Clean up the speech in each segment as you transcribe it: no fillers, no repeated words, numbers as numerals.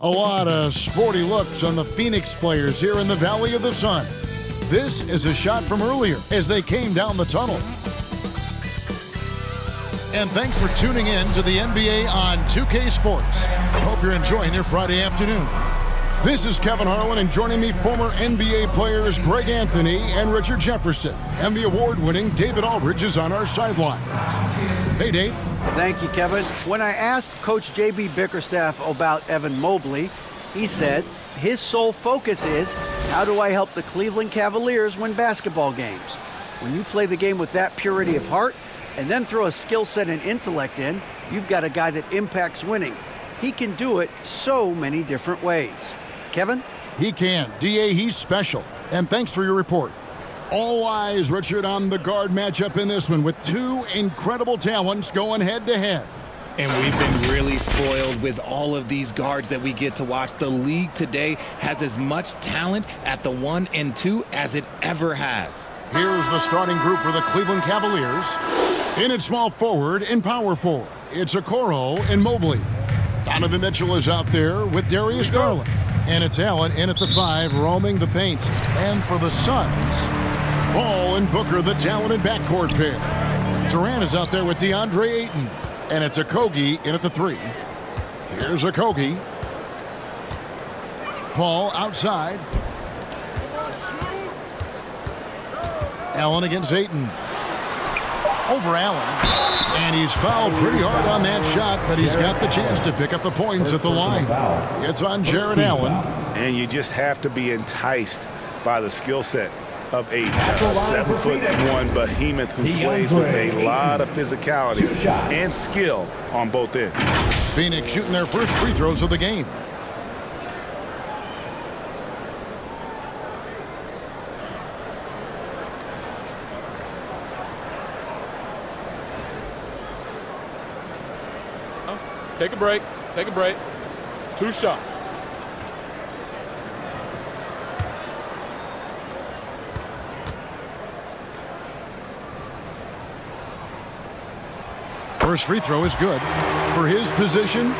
A lot of sporty looks on the Phoenix players here in the Valley of the Sun. This is a shot from earlier as they came down the tunnel. And thanks for tuning in to the NBA on 2K Sports. Hope you're enjoying your Friday afternoon. This is Kevin Harlan, and joining me, former NBA players Greg Anthony and Richard Jefferson. And the award-winning David Aldridge is on our sideline. Hey, Dave. Thank you, Kevin. When I asked Coach J.B. Bickerstaff about Evan Mobley, he said his sole focus is, how do I help the Cleveland Cavaliers win basketball games? When you play the game with that purity of heart and then throw a skill set and intellect in, you've got a guy that impacts winning. He can do it so many different ways. Kevin? He can. D.A., he's special. And thanks for your report. All eyes, Richard, on the guard matchup in this one with two incredible talents going head-to-head. And we've been really spoiled with all of these guards that we get to watch. The league today has as much talent at the 1 and 2 as it ever has. Here's the starting group for the Cleveland Cavaliers. In at small forward and power forward, it's Okoro and Mobley. Donovan Mitchell is out there with Darius Garland. And it's Allen in at the 5, roaming the paint. And for the Suns, Ball and Booker, the talented backcourt pair. Durant is out there with DeAndre Ayton. And it's Okogie in at the 3. Here's Okogie. Paul outside. Allen against Ayton. Over Allen. And he's fouled pretty hard on that shot, but he's got the chance to pick up the points at the line. It's on Jared Allen. And you just have to be enticed by the skill set of a 7'1" behemoth who plays with a lot of physicality and skill on both ends. Phoenix shooting their first free throws of the game. Take a break. Take a break. 2 shots. First free throw is good. For his position,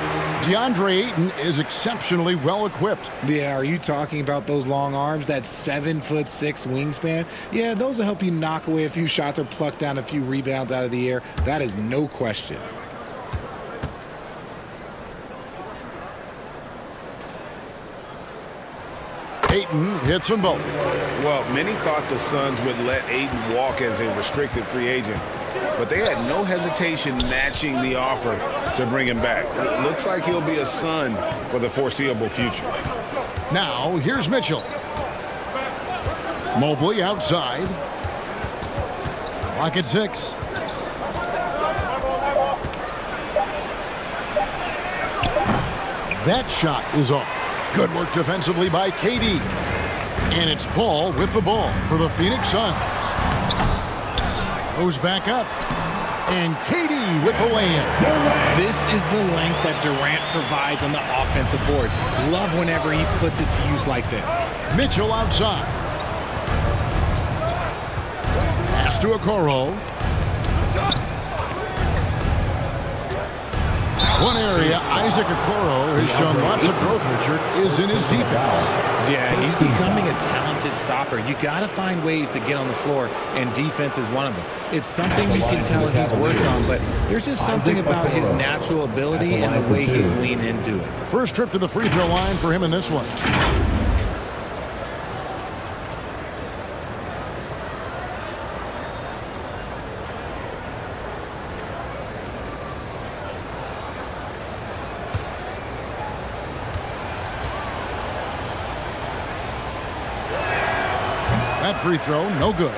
DeAndre Ayton is exceptionally well equipped. Yeah, are you talking about those long arms, that 7'6" wingspan? Yeah, those will help you knock away a few shots or pluck down a few rebounds out of the air. That is no question. Ayton hits them both. Well, many thought the Suns would let Ayton walk as a restricted free agent, but they had no hesitation matching the offer to bring him back. It looks like he'll be a Sun for the foreseeable future. Now, here's Mitchell. Mobley outside. Clock at 6. That shot is off. Good work defensively by KD. And it's Paul with the ball for the Phoenix Suns. Goes back up. And KD with the lay-in. This is the length that Durant provides on the offensive boards. Love whenever he puts it to use like this. Mitchell outside. Pass to Okoro. One area Isaac Okoro has shown lots of growth, Richard, is in his defense. Yeah, he's becoming a talented stopper. You got to find ways to get on the floor, and defense is one of them. It's something you can tell he's worked on, but there's just something about his natural ability and the way he's leaned into it. First trip to the free throw line for him in this one. That free throw, no good.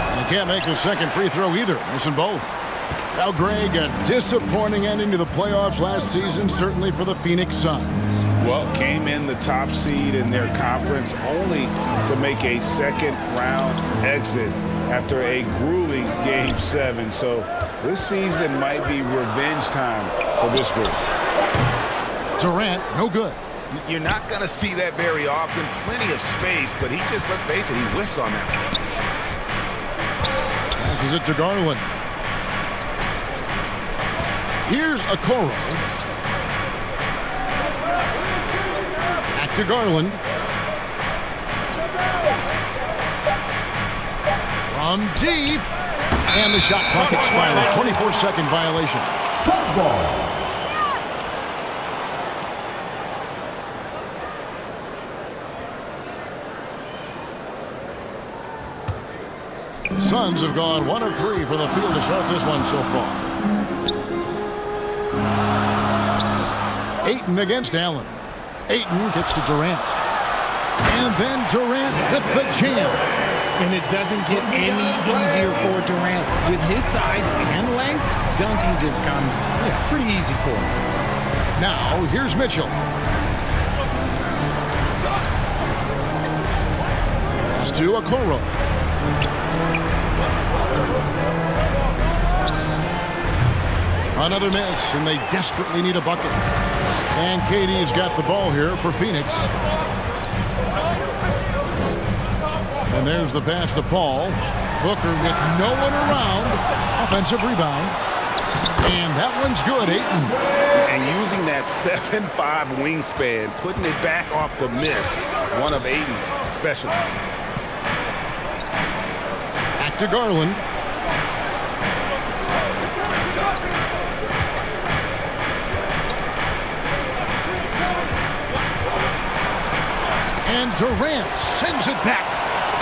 And he can't make the second free throw either, missing both. Now, Greg, a disappointing ending to the playoffs last season, certainly for the Phoenix Suns. Well, came in the top seed in their conference only to make a second-round exit after a grueling Game 7. So This season might be revenge time for this group. Durant, no good. You're not going to see that very often. Plenty of space, but he just, let's face it, he whiffs on that. Passes it to Garland. Here's Okoro. Back to Garland. From deep. And the shot clock expires. 24-second violation. Football. Suns have gone 1 of 3 for the field to start this one so far. Ayton against Allen. Ayton gets to Durant. And then Durant with the jam. And it doesn't get any easier for Durant. With his size and length, dunking just comes pretty easy for him. Now, here's Mitchell. Pass to Okoro. Another miss, and they desperately need a bucket. And KD's got the ball here for Phoenix. And there's the pass to Paul. Booker with no one around. Offensive rebound. And that one's good, Ayton. And using that 7'5" wingspan, putting it back off the miss, one of Ayton's specialties. Back to Garland. And Durant sends it back.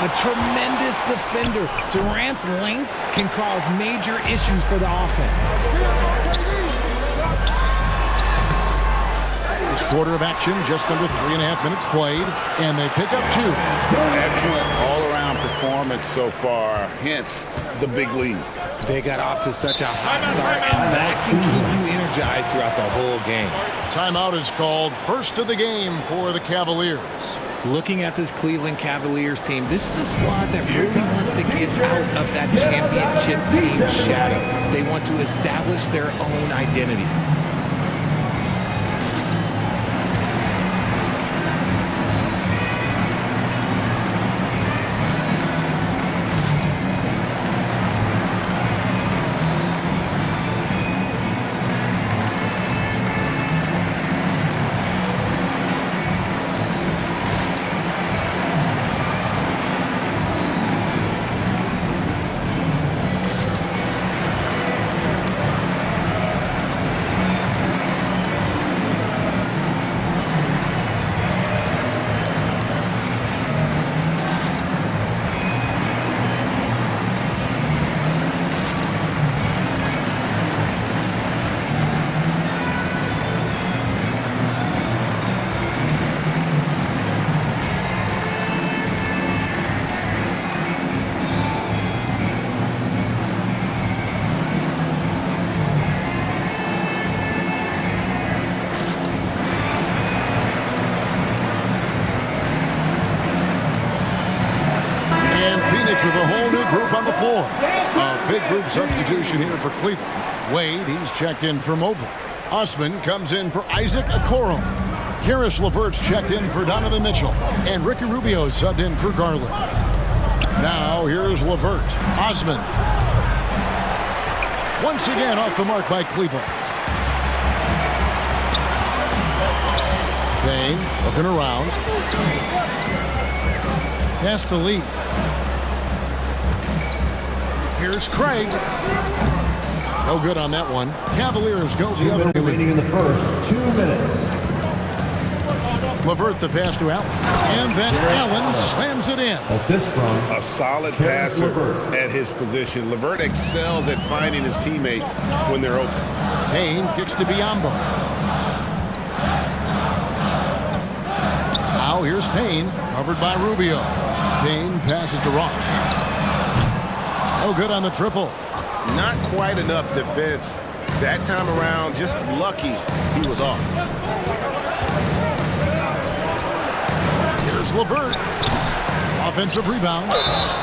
A tremendous defender. Durant's length can cause major issues for the offense. This quarter of action, just under 3.5 minutes played, and they pick up 2. Excellent all-around performance so far, hence the big lead. They got off to such a hot start, and that can keep you energized throughout the whole game. Timeout is called. First of the game for the Cavaliers. Looking at this Cleveland Cavaliers team, this is a squad that really wants to get out of that championship team shadow. They want to establish their own identity. With a whole new group on the floor. A big group substitution here for Cleveland. Wade, he's checked in for Mobley. Osman comes in for Isaac Okoro. Karis LeVert's checked in for Donovan Mitchell. And Ricky Rubio subbed in for Garland. Now here's LeVert. Osman. Once again off the mark by Cleveland. Payne looking around. Pass to Lee. Here's Craig. No good on that one. Cavaliers go the other way. Remaining in the first 2 minutes. LeVert the pass to Allen. And then Allen slams it in. Assist from A solid Karis passer LeVert. at his position. LeVert excels at finding his teammates when they're open. Payne kicks to Biyombo. Now here's Payne, covered by Rubio. Payne passes to Ross. No good on the triple. Not quite enough defense. That time around, just lucky he was off. Here's LeVert. Offensive rebound.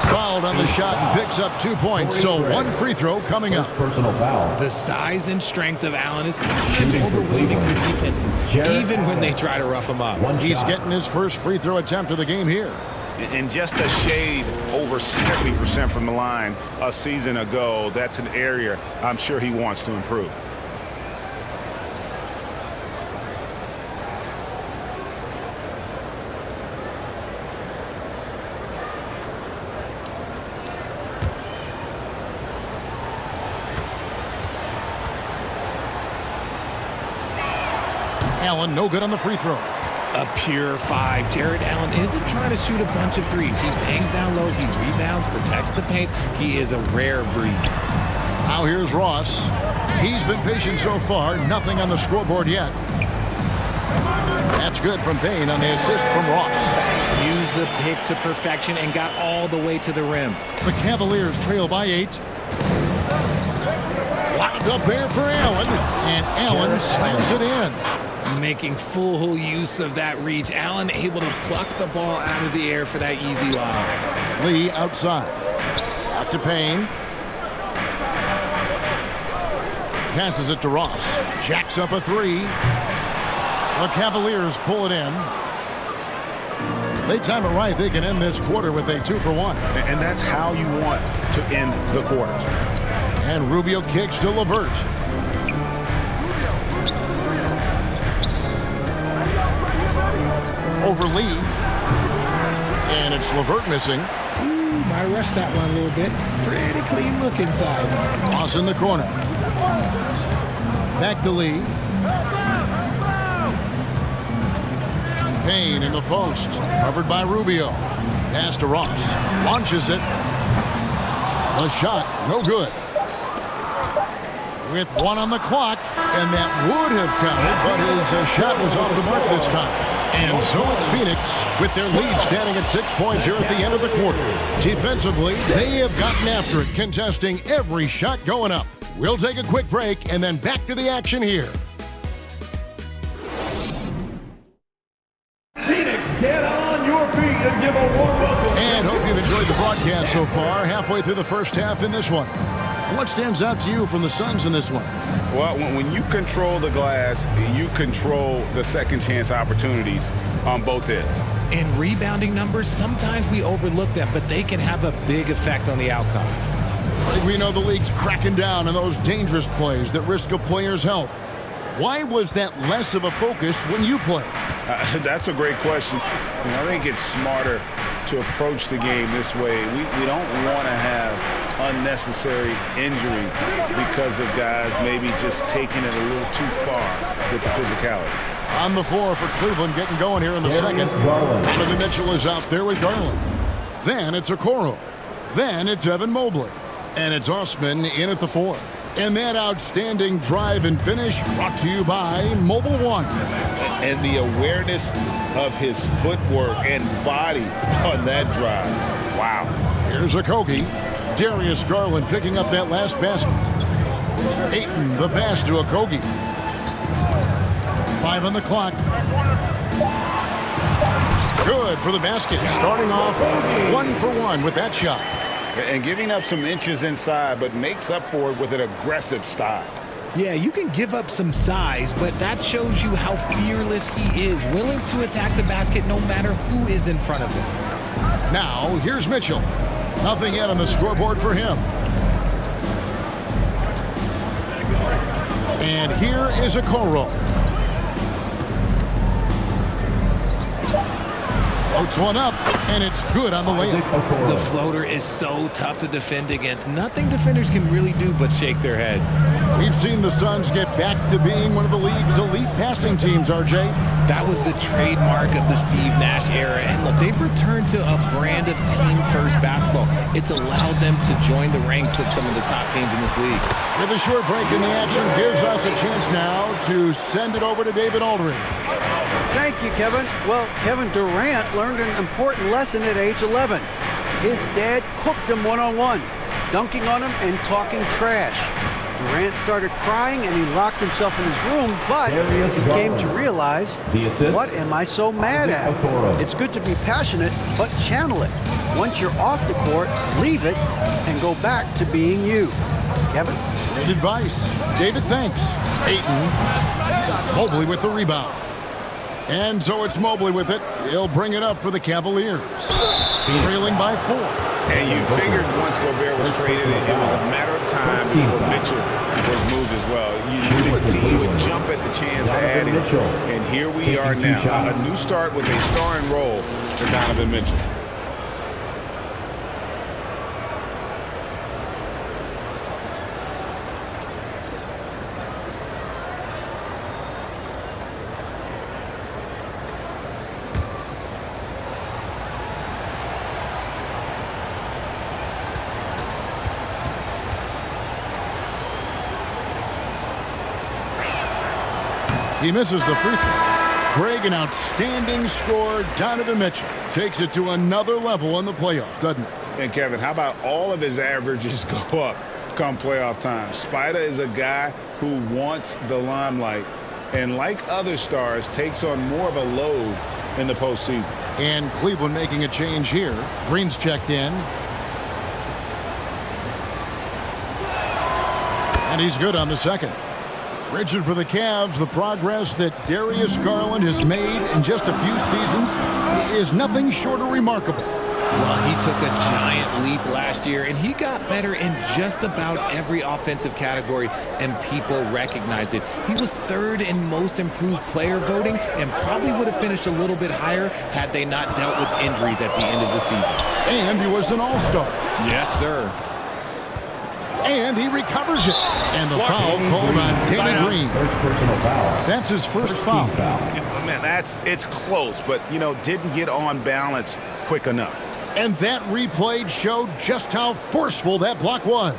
Fouled on the shot and picks up 2 points. So one free throw coming up. Personal foul. The size and strength of Allen is sometimes overwhelming for defenses, even when they try to rough him up. He's getting his first free throw attempt of the game here. And just a shade over 70% from the line a season ago. That's an area I'm sure he wants to improve. Allen, no good on the free throw. A pure 5. Jared Allen isn't trying to shoot a bunch of threes. He bangs down low. He rebounds, protects the paint. He is a rare breed. Now here's Ross. He's been patient so far. Nothing on the scoreboard yet. That's good from Payne on the assist from Ross. Used the pick to perfection and got all the way to the rim. The Cavaliers trail by 8. Lobbed up there for Allen. And Allen slams it in. Making full use of that reach. Allen able to pluck the ball out of the air for that easy lob. Lee outside. Back to Payne. Passes it to Ross. Jacks up a 3. The Cavaliers pull it in. They time it right. They can end this quarter with a 2 for 1. And that's how you want to end the quarters. And Rubio kicks to LeVert. Over Lee. And it's LeVert missing. I rushed that one a little bit. Pretty clean look inside. Ross in the corner. Back to Lee. Payne in the post. Covered by Rubio. Pass to Ross. Launches it. The shot, no good. With 1 on the clock. And that would have counted, but his shot was off the mark this time. And so it's Phoenix with their lead standing at 6 points here at the end of the quarter. Defensively, they have gotten after it, contesting every shot going up. We'll take a quick break and then back to the action here. Phoenix, get on your feet and give a warm welcome. And hope you've enjoyed the broadcast so far. Halfway through the first half in this one. What stands out to you from the Suns in this one? Well, when you control the glass, you control the second chance opportunities on both ends. In rebounding numbers, sometimes we overlook them, but they can have a big effect on the outcome. We know the league's cracking down on those dangerous plays that risk a player's health. Why was that less of a focus when you played? That's a great question. I think it's smarter to approach the game this way. We don't want to have unnecessary injury because of guys maybe just taking it a little too far with the physicality. On the floor for Cleveland, getting going here in the second. Donovan Mitchell is out there with Garland. Then it's Okoro. Then it's Evan Mobley. And it's Osman in at the 4. And that outstanding drive and finish brought to you by Mobile One. And the awareness of his footwork and body on that drive. Wow. Here's Okogie. Darius Garland picking up that last basket. Ayton the pass to Okogie. 5 on the clock. Good for the basket. Starting off 1 for 1 with that shot. And giving up some inches inside, but makes up for it with an aggressive style. Yeah, you can give up some size, but that shows you how fearless he is, willing to attack the basket no matter who is in front of him. Now, here's Mitchell. Nothing yet on the scoreboard for him. And here is Okoro. Floats one up, and it's good on the layup. The floater is so tough to defend against. Nothing defenders can really do but shake their heads. We've seen the Suns get back to being one of the league's elite passing teams, RJ. That was the trademark of the Steve Nash era. And look, they've returned to a brand of team-first basketball. It's allowed them to join the ranks of some of the top teams in this league. With a short break in the action, gives us a chance now to send it over to David Aldridge. Thank you, Kevin. Well, Kevin Durant learned an important lesson at age 11. His dad cooked him one-on-one, dunking on him and talking trash. Durant started crying and he locked himself in his room, but he came to realize, what am I so mad at? It's good to be passionate, but channel it. Once you're off the court, leave it and go back to being you. Kevin? Great advice. David, thanks. Ayton. Mobley with the rebound. And so it's Mobley with it. He'll bring it up for the Cavaliers. Trailing by 4. And you figured once Gobert was traded, it was a matter of time before Mitchell was moved as well. You knew a team would jump at the chance to add him. And here we are now. A new start with a starring role for Donovan Mitchell. He misses the free throw. Greg, an outstanding scorer. Donovan Mitchell takes it to another level in the playoff, doesn't it? And Kevin, how about all of his averages go up come playoff time? Spider is a guy who wants the limelight, and like other stars, takes on more of a load in the postseason. And Cleveland making a change here. Green's checked in. And he's good on the second. Rigid for the Cavs. The progress that Darius Garland has made in just a few seasons is nothing short of remarkable. Well, he took a giant leap last year, and he got better in just about every offensive category, and people recognized it. He was third in most improved player voting and probably would have finished a little bit higher had they not dealt with injuries at the end of the season. And he was an all-star. Yes, sir. And he recovers it. And the foul called on Danny Green. First personal foul. That's his first foul. Man, it's close, but, didn't get on balance quick enough. And that replay showed just how forceful that block was.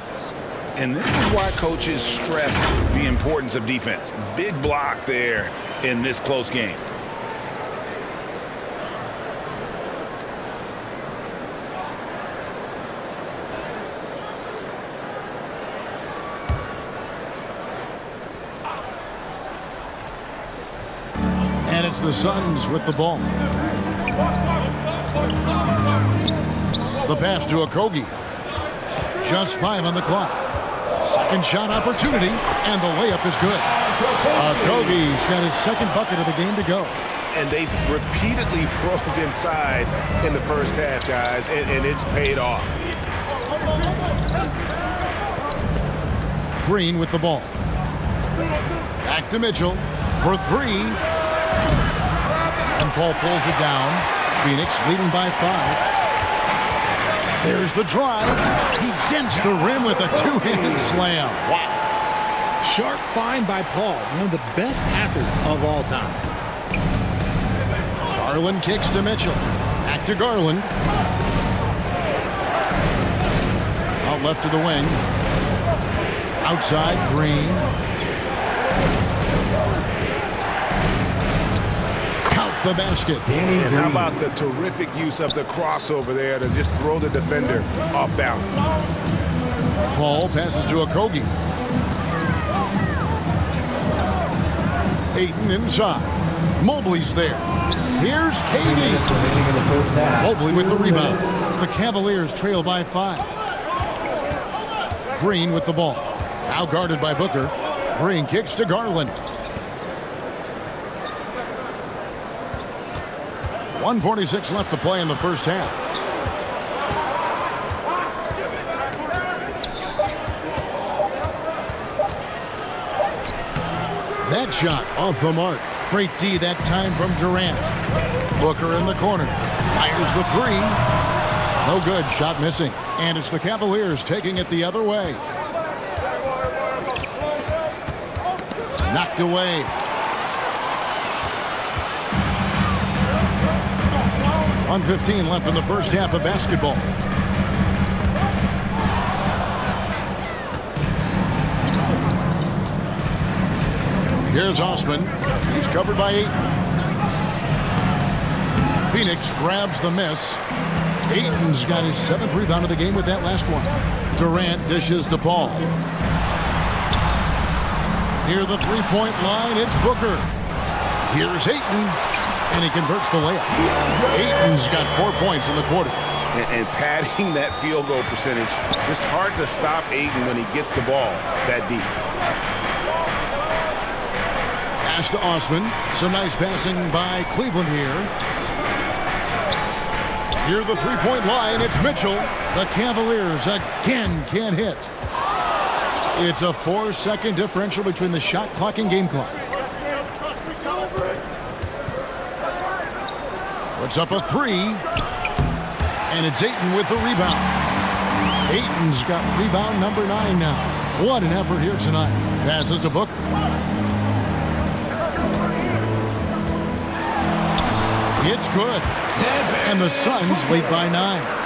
And this is why coaches stress the importance of defense. Big block there in this close game. And it's the Suns with the ball. The pass to Okogie. Just 5 on the clock. Second shot opportunity, and the layup is good. Okogie's got his second bucket of the game to go. And they've repeatedly probed inside in the first half, guys, and it's paid off. Green with the ball. Back to Mitchell for 3. And Paul pulls it down. Phoenix leading by 5. There's the drive. He dents the rim with a two-handed slam. Wow. Sharp find by Paul, one of the best passers of all time. Garland kicks to Mitchell. Back to Garland. Out left to the wing. Outside, Green. The basket. And how about the terrific use of the crossover there to just throw the defender off balance. Paul passes to Okogie. Ayton inside. Mobley's there. Here's KD. Mobley with the rebound. The Cavaliers trail by 5. Green with the ball. Now guarded by Booker. Green kicks to Garland. 1:46 left to play in the first half. That shot off the mark. Great D that time from Durant. Booker in the corner. Fires the 3. No good. Shot missing. And it's the Cavaliers taking it the other way. Knocked away. 1:15 left in the first half of basketball. Here's Osman. He's covered by 8. Phoenix grabs the miss. Ayton's got his 7th rebound of the game with that last one. Durant dishes to Paul. Near the three-point line, it's Booker. Here's Ayton. And he converts the layup. Ayton's got 4 points in the quarter. and padding that field goal percentage. Just hard to stop Ayton when he gets the ball that deep. Pass to Osman. Some nice passing by Cleveland here. Near the three-point line, it's Mitchell. The Cavaliers again can't hit. It's a 4-second differential between the shot clock and game clock. Puts up a three. And it's Ayton with the rebound. Ayton's got rebound number 9 now. What an effort here tonight. Passes to Booker. It's good. And the Suns lead by 9.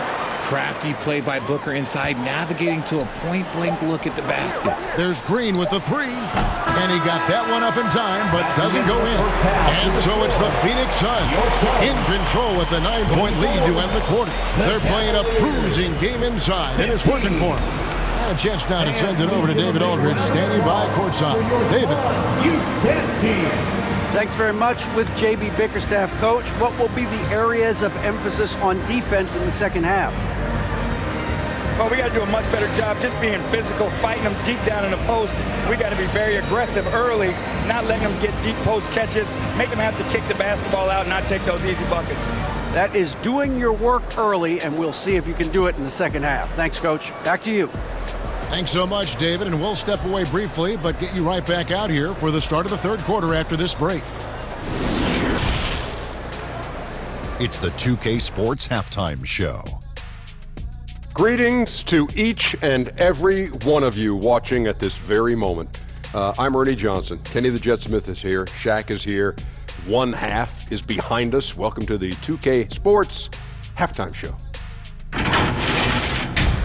Crafty play by Booker inside, navigating to a point-blank look at the basket. There's Green with the three. And he got that one up in time, but doesn't go in. And so it's the Phoenix Suns in control with the 9-point lead to end the quarter. They're playing a cruising game inside, and it's working for them. And a chance now to send it over to David Aldridge, standing by courtside. David. Thanks very much. With J.B. Bickerstaff, Coach, what will be the areas of emphasis on defense in the second half? Well, we got to do a much better job just being physical, fighting them deep down in the post. We got to be very aggressive early, not letting them get deep post catches, make them have to kick the basketball out and not take those easy buckets. That is doing your work early, and we'll see if you can do it in the second half. Thanks, Coach. Back to you. Thanks so much, David, and we'll step away briefly, but get you right back out here for the start of the third quarter after this break. It's the 2K Sports Halftime Show. Greetings to each and every one of you watching at this very moment. I'm Ernie Johnson. Kenny the Jet Smith is here. Shaq is here. One half is behind us. Welcome to the 2K Sports Halftime Show.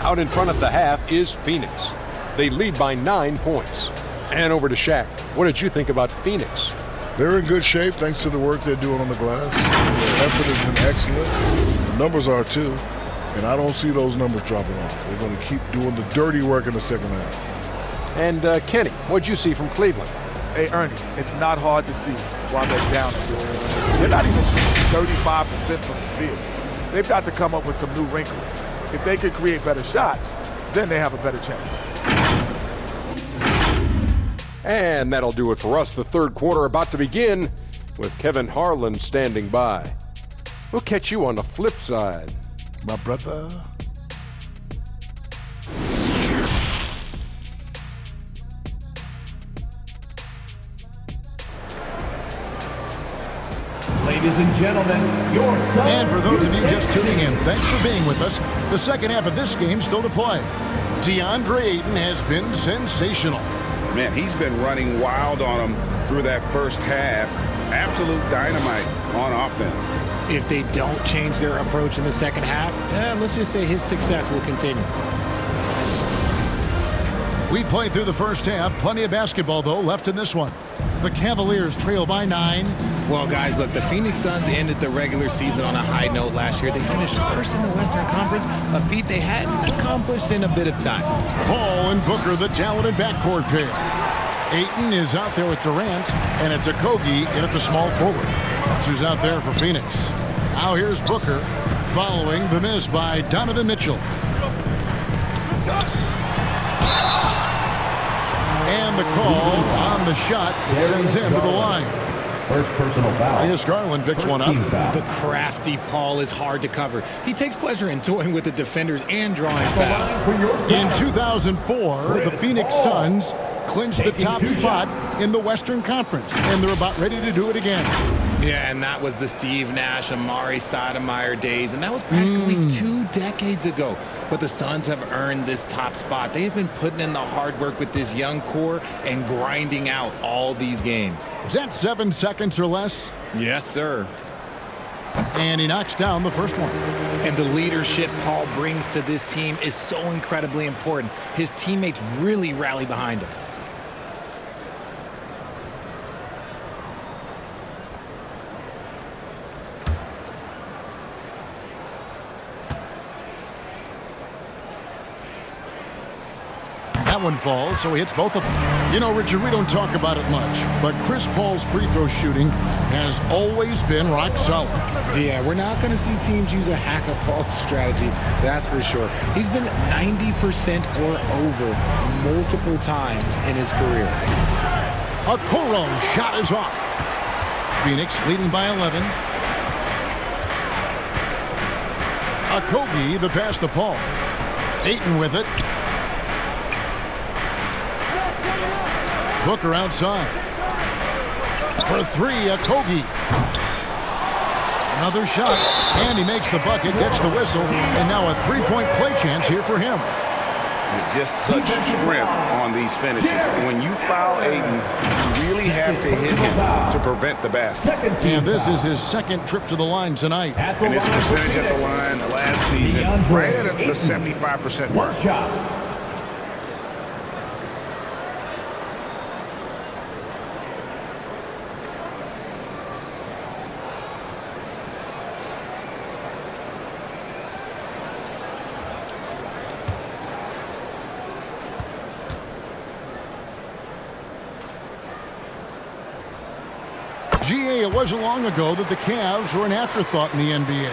Out in front of the half is Phoenix. They lead by 9 points. And over to Shaq. What did you think about Phoenix? They're in good shape thanks to the work they're doing on the glass. Their effort has been excellent. The numbers are too. And I don't see those numbers dropping off. They're going to keep doing the dirty work in the second half. And Kenny, what'd you see from Cleveland? Hey, Ernie, it's not hard to see while they're down. They're not even shooting 35% from the field. They've got to come up with some new wrinkles. If they could create better shots, then they have a better chance. And that'll do it for us. The third quarter about to begin with Kevin Harlan standing by. We'll catch you on the flip side. My brother. Ladies and gentlemen, your son. And for those of you just tuning in, thanks for being with us. The second half of this game still to play. DeAndre Ayton has been sensational. Man, he's been running wild on them through that first half. Absolute dynamite on offense. If they don't change their approach in the second half, let's just say his success will continue. We played through the first half. Plenty of basketball, though, left in this one. The Cavaliers trail by 9. Well, guys, look, the Phoenix Suns ended the regular season on a high note last year. They finished first in the Western Conference, a feat they hadn't accomplished in a bit of time. Paul and Booker, the talented backcourt pair. Ayton is out there with Durant, and it's Okogie in at the small forward. That's who's out there for Phoenix. Now here's Booker following the miss by Donovan Mitchell. And the call on the shot sends him to the line. First personal foul. Yes, Garland picks one up. The crafty Paul is hard to cover. He takes pleasure in toying with the defenders and drawing fouls. In 2004, the Phoenix Suns clinched the top spot in the Western Conference, and they're about ready to do it again. Yeah, and that was the Steve Nash, Amari Stoudemire days, and that was practically 2 decades ago. But the Suns have earned this top spot. They have been putting in the hard work with this young core and grinding out all these games. Is that 7 seconds or less? Yes, sir. And he knocks down the first one. And the leadership Paul brings to this team is so incredibly important. His teammates really rally behind him. That one falls, so he hits both of them. You know, Richard, we don't talk about it much, but Chris Paul's free throw shooting has always been rock solid. Yeah, we're not going to see teams use a hack-a-ball strategy, that's for sure. He's been 90% or over multiple times in his career. Okoro shot is off. Phoenix leading by 11. Okogie, the pass to Paul. Ayton with it. Booker outside. For three, Okogie. Another shot, and he makes the bucket, gets the whistle, and now a three-point play chance here for him. Just such strength on these finishes. When you foul Ayton, you really have to hit him to prevent the basket. And this is his second trip to the line tonight. And his percentage at the line last season, right at the 75% mark. GA, it wasn't long ago that the Cavs were an afterthought in the NBA.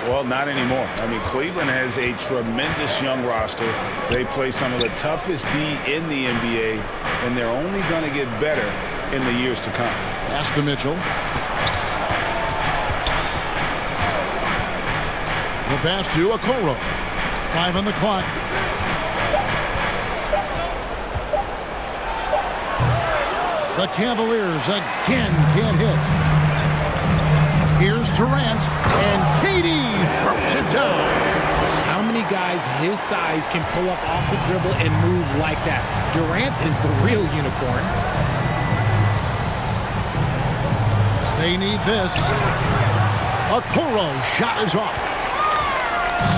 Well, not anymore. I mean, Cleveland has a tremendous young roster. They play some of the toughest D in the NBA, and they're only going to get better in the years to come. Pass to Mitchell. The pass to Okoro. 5 on the clock. The Cavaliers again can't hit. Here's Durant, and KD throws it down. How many guys his size can pull up off the dribble and move like that? Durant is the real unicorn. They need this. Okoro shot is off.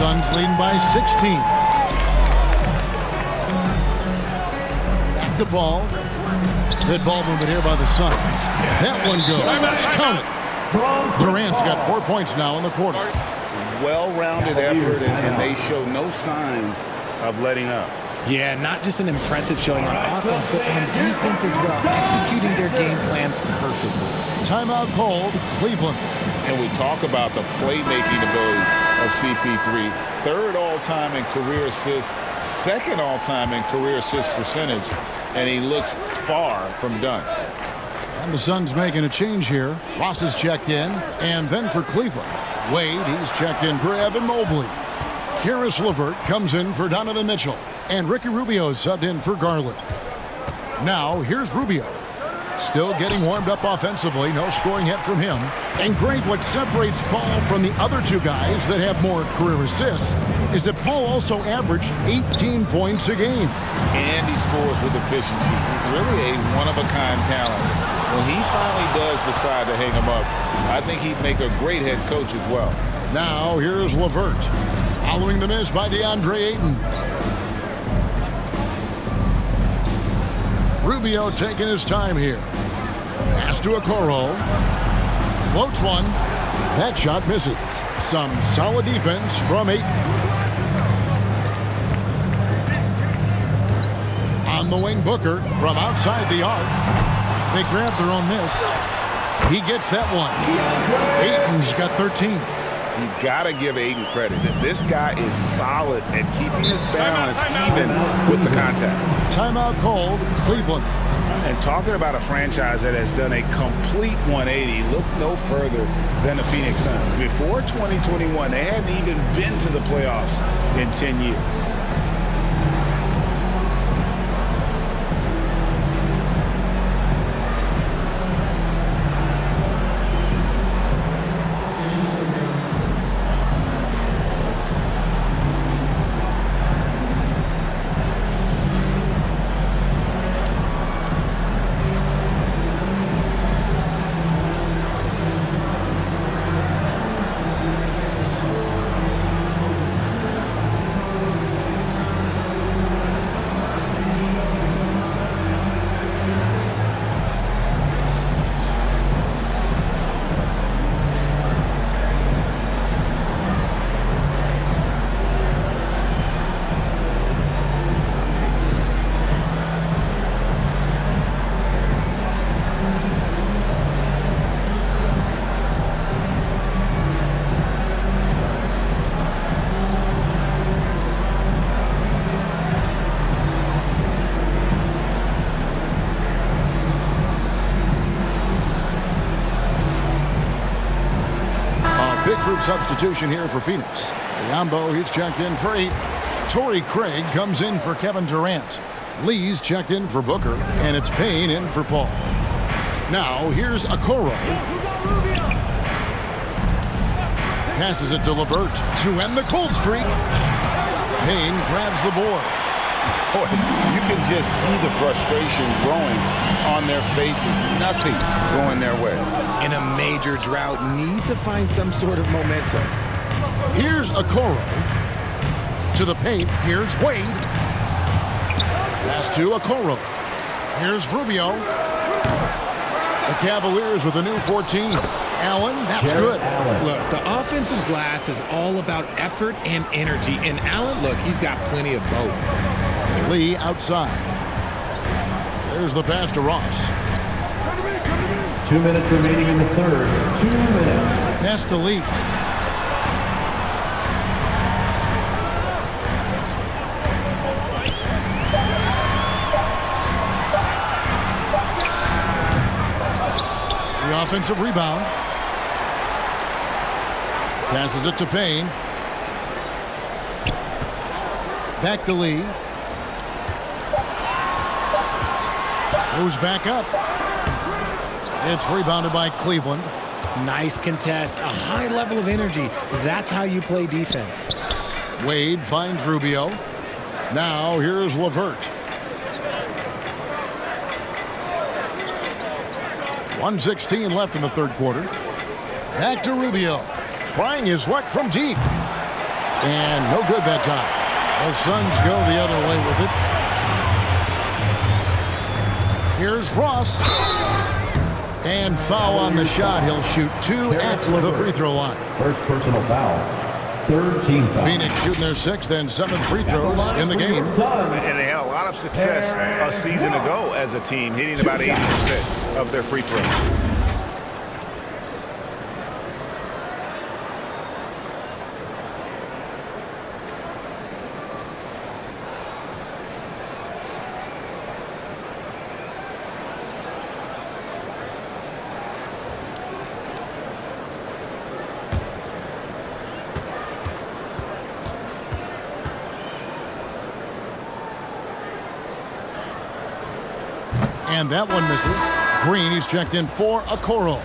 Suns leading by 16. Back the ball. Good ball movement here by the Suns. That one goes. Count it. Durant's got 4 points now in the quarter. Well-rounded effort, and they show no signs of letting up. Yeah, not just an impressive showing on offense, but on defense as well, executing their game plan perfectly. Timeout called, Cleveland. And we talk about the playmaking ability of CP3. Third all-time in career assists, second all-time in career assist percentage, and he looks far from done. And the Suns making a change here. Ross is checked in, and then for Cleveland, Wade, he's checked in for Evan Mobley. Karis LeVert comes in for Donovan Mitchell, and Ricky Rubio subbed in for Garland. Now, here's Rubio. Still getting warmed up offensively, no scoring yet from him. And Greg, what separates Paul from the other two guys that have more career assists is that Paul also averaged 18 points a game. And he scores with efficiency. Really a one-of-a-kind talent. When he finally does decide to hang him up, I think he'd make a great head coach as well. Now, here's LeVert. Following the miss by DeAndre Ayton. Rubio taking his time here. Pass to Okoro. Floats one. That shot misses. Some solid defense from Ayton. On the wing, Booker from outside the arc. They grab their own miss. He gets that one. Ayton's got 13. You gotta give Ayton credit. This guy is solid at keeping his balance even with the contact. Timeout called, Cleveland. And talking about a franchise that has done a complete 180, look no further than the Phoenix Suns. Before 2021, they hadn't even been to the playoffs in 10 years. in-group substitution here for Phoenix. Biombo, he's checked in for 8. Torrey Craig comes in for Kevin Durant. Lee's checked in for Booker, and it's Payne in for Paul. Now, here's Okoro. Passes it to LeVert to end the cold streak. Payne grabs the board. Boy, you can just see the frustration growing on their faces. Nothing going their way. In a major drought, need to find some sort of momentum. Here's Okoro. To the paint. Here's Wade. Pass to Okoro. Here's Rubio. The Cavaliers with a new 14. Allen, that's good. Look, the offensive glass is all about effort and energy. And Allen, look, he's got plenty of both. Lee outside. There's the pass to Ross. 2 minutes remaining in the third. 2 minutes. Pass to Lee. The offensive rebound. Passes it to Payne. Back to Lee. Goes back up. It's rebounded by Cleveland. Nice contest, a high level of energy. That's how you play defense. Wade finds Rubio. Now here's LeVert. 1:16 left in the third quarter. Back to Rubio. Trying his luck from deep. And no good that time. The Suns go the other way with it. Here's Ross. And foul on the shot. He'll shoot 2 at the free throw line. First personal foul. Third team foul. Phoenix shooting their 6th and 7th free throws in the game. And they had a lot of success a season ago as a team, hitting about 80% of their free throws. And that one misses. Green, he's checked in for Okoro.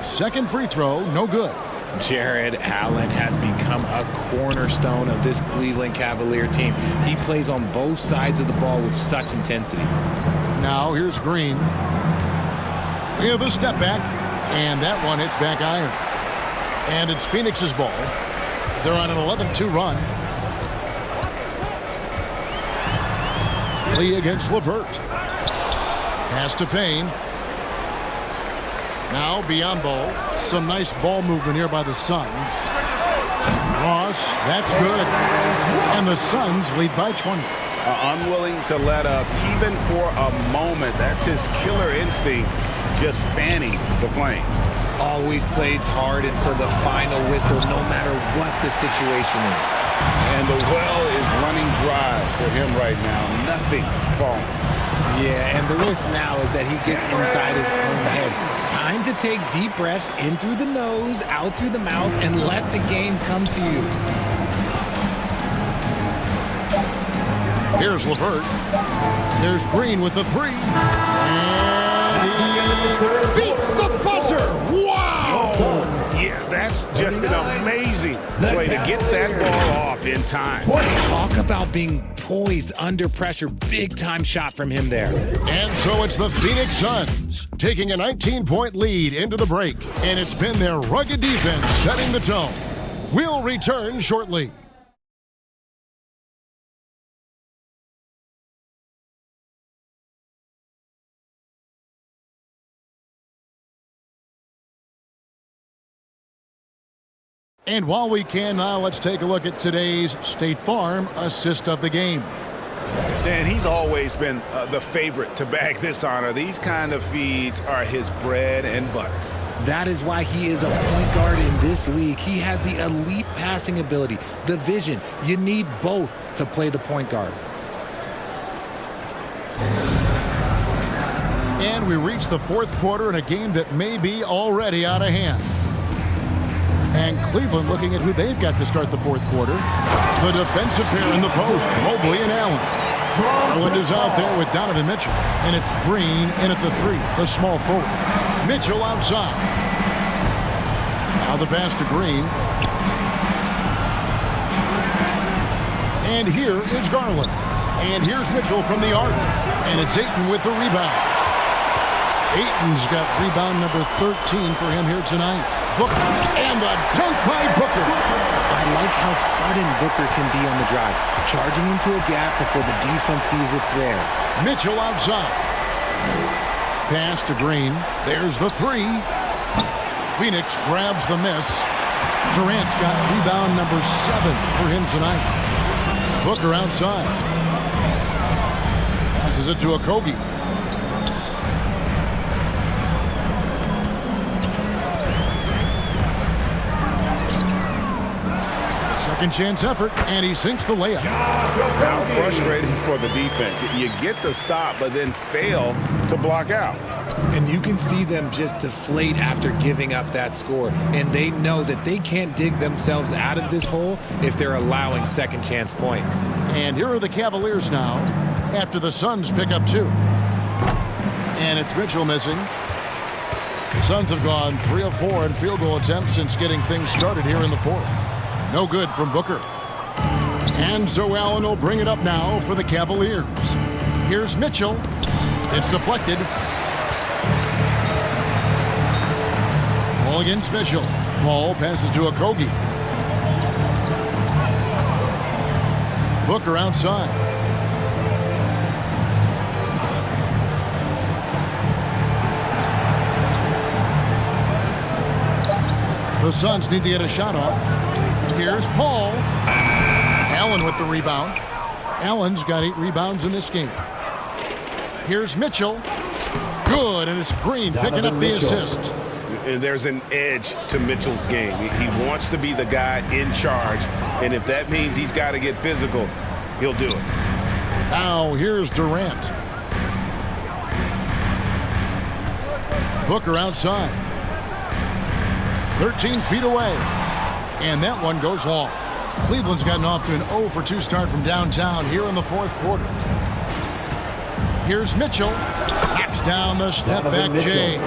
Second free throw, no good. Jared Allen has become a cornerstone of this Cleveland Cavalier team. He plays on both sides of the ball with such intensity. Now here's Green. We have a step back, and that one hits back iron. And it's Phoenix's ball. They're on an 11-2 run. Lee against LeVert. Pass to Payne. Now Biombo. Some nice ball movement here by the Suns. Ross, that's good. And the Suns lead by 20. Unwilling to let up even for a moment. That's his killer instinct, just fanning the flames. Always plays hard until the final whistle, no matter what the situation is. And the well is running dry for him right now. Nothing falling. Yeah, and the risk now is that he gets inside his own head. Time to take deep breaths in through the nose, out through the mouth, and let the game come to you. Here's LeVert. There's Green with the 3. And he beats the buzzer. Wow! Yeah, that's just an amazing play to get that ball off in time. Talk about being poised under pressure. Big time shot from him there. And so it's the Phoenix Suns taking a 19-point lead into the break. And it's been their rugged defense setting the tone. We'll return shortly. And while we can now, let's take a look at today's State Farm assist of the game. And he's always been the favorite to bag this honor. These kind of feeds are his bread and butter. That is why he is a point guard in this league. He has the elite passing ability, the vision. You need both to play the point guard. And we reach the fourth quarter in a game that may be already out of hand. And Cleveland looking at who they've got to start the fourth quarter. The defensive pair in the post, Mobley and Allen. Garland is out there with Donovan Mitchell. And it's Green in at the 3, the small forward. Mitchell outside. Now the pass to Green. And here is Garland. And here's Mitchell from the arc. And it's Ayton with the rebound. Ayton's got rebound number 13 for him here tonight. Booker, and the dunk by Booker. I like how sudden Booker can be on the drive, charging into a gap before the defense sees it's there. Mitchell outside. Pass to Green. There's the 3. Phoenix grabs the miss. Durant's got rebound number 7 for him tonight. Booker outside. Passes it to Okogie. Second chance effort, and he sinks the layup. How frustrating for the defense. You get the stop, but then fail to block out. And you can see them just deflate after giving up that score. And they know that they can't dig themselves out of this hole if they're allowing second chance points. And here are the Cavaliers now after the Suns pick up 2. And it's Mitchell missing. The Suns have gone 3 of 4 in field goal attempts since getting things started here in the fourth. No good from Booker. And so Allen will bring it up now for the Cavaliers. Here's Mitchell. It's deflected. Ball against Mitchell. Ball passes to Okogie. Booker outside. The Suns need to get a shot off. Here's Paul. Allen with the rebound. Allen's got 8 rebounds in this game. Here's Mitchell. Good, and it's Green picking up the assist. And there's an edge to Mitchell's game. He wants to be the guy in charge, and if that means he's got to get physical, he'll do it. Now here's Durant. Booker outside. 13 feet away. And that one goes long. Cleveland's gotten off to an 0 for 2 start from downtown here in the fourth quarter. Here's Mitchell. Knocks down the step back Jay.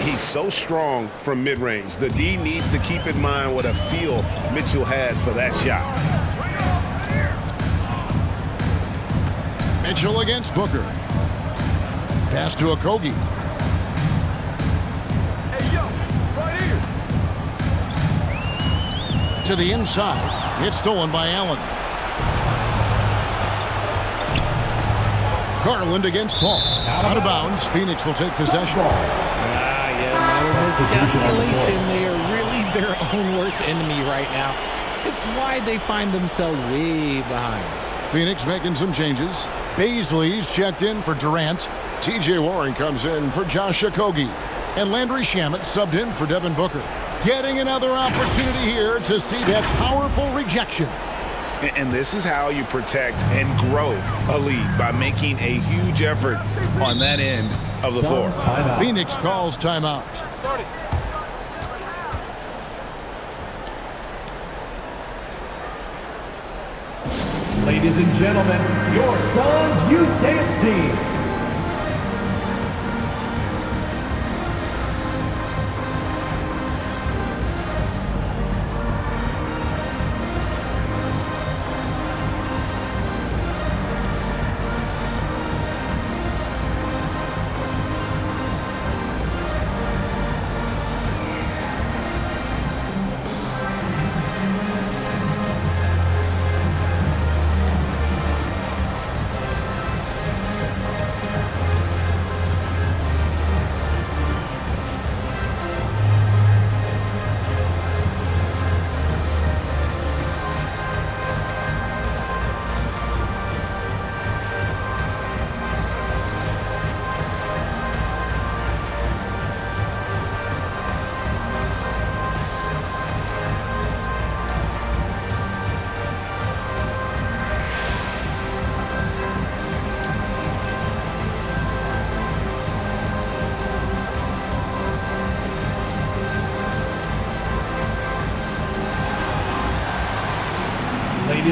He's so strong from mid-range. The D needs to keep in mind what a feel Mitchell has for that shot. Mitchell against Booker. Pass to Okogie. To the inside. It's stolen by Allen. Garland against Paul. Out of bounds. Phoenix will take possession. Miscalculation. They are really their own worst enemy right now. It's why they find themselves way behind. Phoenix making some changes. Baisley's checked in for Durant. TJ Warren comes in for Josh Okogie. And Landry Shamet subbed in for Devin Booker. Getting another opportunity here to see that powerful rejection. And this is how you protect and grow a lead, by making a huge effort on that end of the floor. Phoenix calls timeout. Ladies and gentlemen, your Suns Youth Dance Team.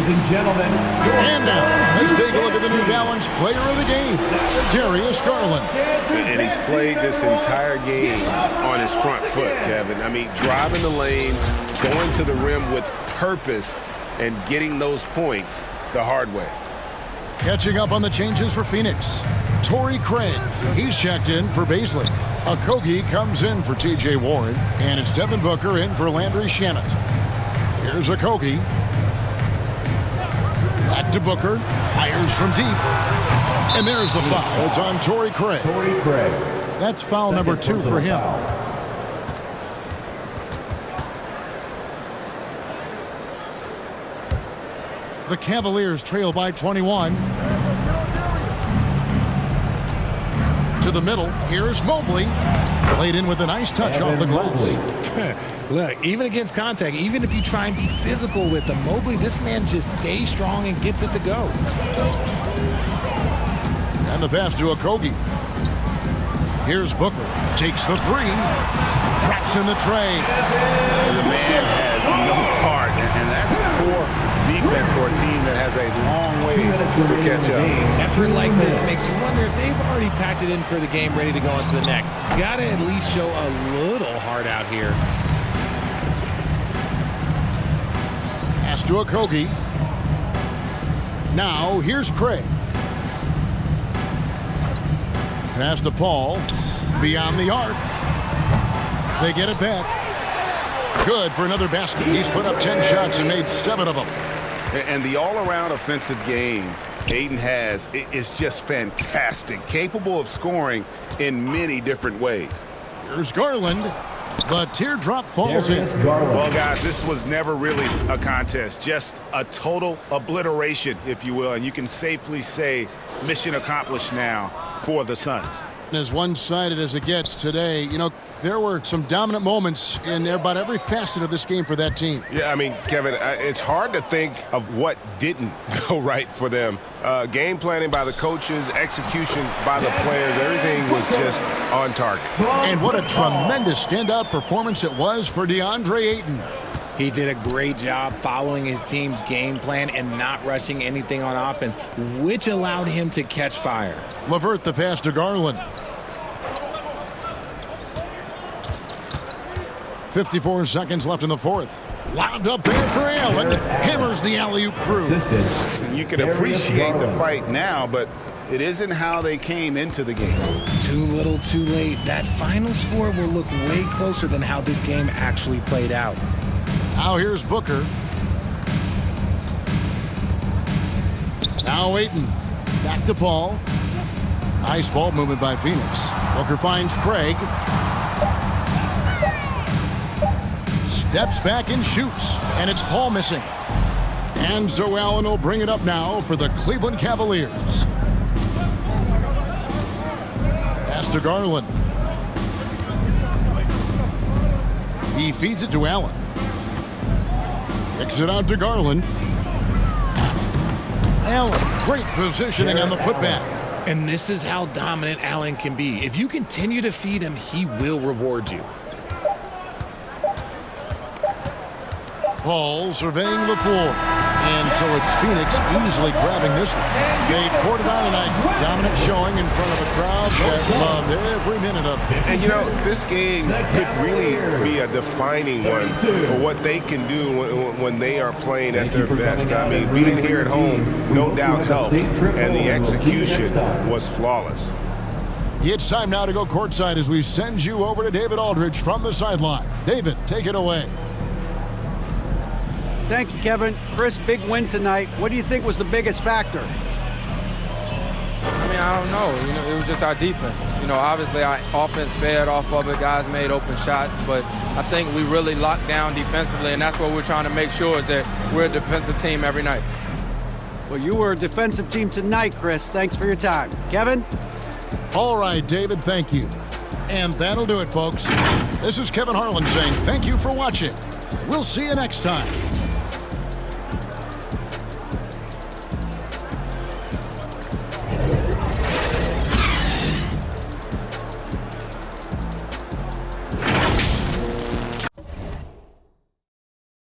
Ladies and gentlemen. And now, let's take a look at the New Balance player of the game, Darius Garland. And he's played this entire game on his front foot, Kevin. I mean, driving the lane, going to the rim with purpose, and getting those points the hard way. Catching up on the changes for Phoenix. Torrey Craig, he's checked in for Baisley. Okogie comes in for T.J. Warren, and it's Devin Booker in for Landry Shamet. Here's Okogie. Back to Booker, fires from deep. And there's the foul. It's on Torrey Craig. Torrey Craig. That's foul number 2 for him. The Cavaliers trail by 21. To the middle, here's Mobley. Played in with a nice touch off the glass. Look, even against contact, even if you try and be physical with him, Mobley, this man just stays strong and gets it to go. And the pass to Okogie. Here's Booker. Takes the 3. Drops in the tray. And the man has no heart, and that's poor defense for a team that has a long way to catch up. Effort like this makes you wonder if they've already packed it in for the game, ready to go on to the next. Got to at least show a little heart out here. Pass to Okogie. Now, here's Craig. Pass to Paul. Beyond the arc. They get it back. Good for another basket. He's put up 10 shots and made 7 of them. And the all-around offensive game Ayton has is just fantastic, capable of scoring in many different ways. Here's Garland. The teardrop falls in. Well, guys, this was never really a contest, just a total obliteration, if you will, and you can safely say mission accomplished now for the Suns. As one-sided as it gets today, you know, there were some dominant moments in about every facet of this game for that team. Yeah, I mean, Kevin, it's hard to think of what didn't go right for them. Game planning by the coaches, execution by the players, everything was just on target. And what a tremendous standout performance it was for DeAndre Ayton. He did a great job following his team's game plan and not rushing anything on offense, which allowed him to catch fire. LeVert the pass to Garland. 54 seconds left in the fourth. Wound up there for Allen. Hammers the alley-oop through. You can appreciate the fight now, but it isn't how they came into the game. Too little, too late. That final score will look way closer than how this game actually played out. Now here's Booker. Now Ayton. Back to Paul. Nice ball movement by Phoenix. Booker finds Craig. Steps back and shoots. And it's Paul missing. And Zoe Allen will bring it up now for the Cleveland Cavaliers. Pass to Garland. He feeds it to Allen. Kicks it out to Garland. Allen, great positioning on the putback. And this is how dominant Allen can be. If you continue to feed him, he will reward you. Paul surveying the floor. And so it's Phoenix easily grabbing this one. They poured it on tonight. Dominant showing in front of a crowd that loved every minute of it. And, you know, this game could really be a defining one for what they can do when they are playing at their best. I mean, being here at home, no doubt helps. And the execution was flawless. It's time now to go courtside as we send you over to David Aldridge from the sideline. David, take it away. Thank you, Kevin. Chris, big win tonight. What do you think was the biggest factor? I mean, I don't know. You know, it was just our defense. You know, obviously our offense fed off of it. Guys made open shots, but I think we really locked down defensively, and that's what we're trying to make sure is that we're a defensive team every night. Well, you were a defensive team tonight, Chris. Thanks for your time. Kevin? All right, David, thank you. And that'll do it, folks. This is Kevin Harlan saying thank you for watching. We'll see you next time.